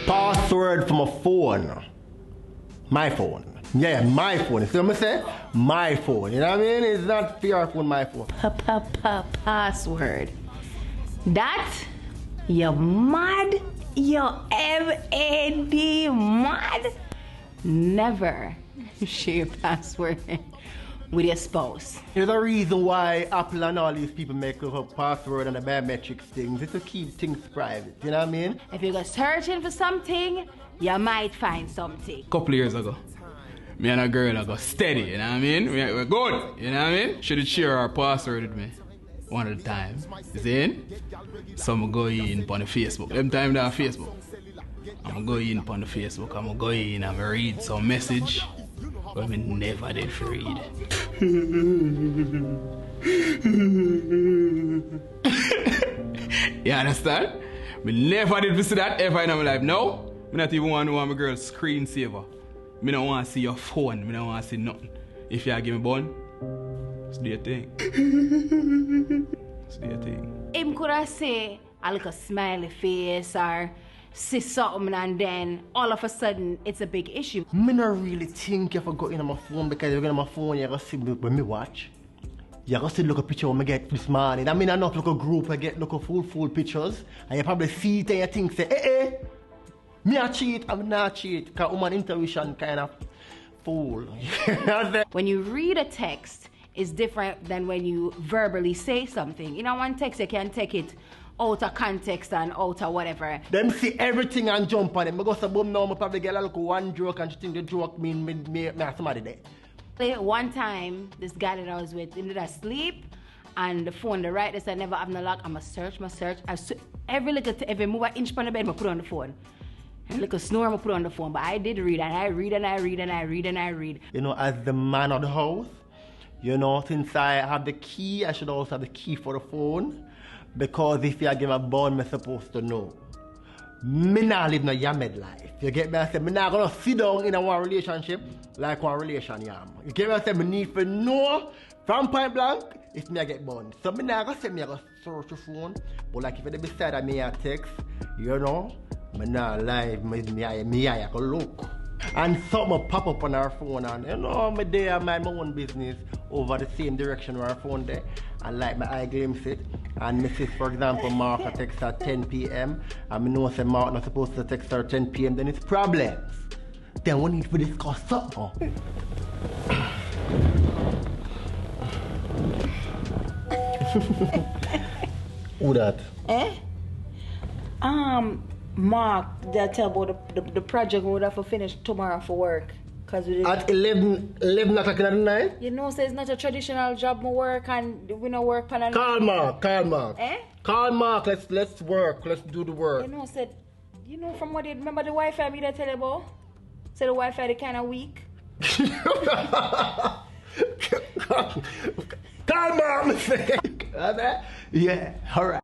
Password from a phone. My phone. Yeah, my phone. You see what I say? My phone. You know what I mean? It's not your phone, my phone. Password. That? You mad? You M-A-D mad? Never share your password with your spouse. There's a reason why Apple and all these people make up a password and the biometrics things. It's to keep things private. You know what I mean? If you go searching for something, you might find something. Couple years ago, me and a girl I got steady, you know what I mean? We're good, you know what I mean? She did share her password with me one at a time. You see? So I'm go in on the Facebook. Them time that Facebook. I'm go in on the Facebook, I'm go in and read some message. But I never did read. You understand? Me never did see that ever in my life. No, me not even want to know my girl's screensaver. Me don't want to see your phone. Me don't want to see nothing. If you give me bun, it's your thing. It's your thing. Him could have say a little smiley face or say something and then all of a sudden it's a big issue. Me not really think if I go in on my phone because you're going on my phone, you're going to see when me watch. You're going to see look a picture when I get this morning. I mean, I not look a group, I get look a full pictures. And you probably see it and you think, say, me I cheat, I'm not cheat. Because woman intuition kind of fool. When you read a text, it's different than when you verbally say something. You know, one text you can take it out of context and out of whatever. Them see everything and jump on it. I go to boom now, I probably get a look one joke and she think the joke mean me somebody there. One time, this guy that I was with, he did asleep and the phone, the right, I never have no lock. I'm a search. Every move an inch on the bed, I put on the phone. Every little snore, I put on the phone. But I did read and I read. You know, as the man of the house, you know, since I have the key, I should also have the key for the phone. Because if you give a bond, I'm supposed to know. Me not live no yammed life. You get me? I say, me not gonna sit down in a one relationship like one relation yam. You get me? I say, me need to know from point blank if me I get bond. So me not gonna say me I gonna search the phone. But like if you beside of me I text, you know, me not live, me I go look. And something pop up on our phone and you know, me there mind my own business over the same direction where our phone there. And like my eye glimpse it. And Mrs. for example, Mark a text at 10 p.m. and me know say Mark not supposed to text her at 10 p.m. then it's problems. Then we need to discuss something. Who that? Mark, they'll tell about the project we would have to finish tomorrow for work. Cause we at 11 o'clock in the night? You know, so it's not a traditional job, my work, and we don't work on a... Call Mark. Eh? Call Mark, let's work, let's do the work. You know from what remember the Wi-Fi me that tell you about? Say the Wi-Fi the kind of weak. Call Mark, yeah, alright.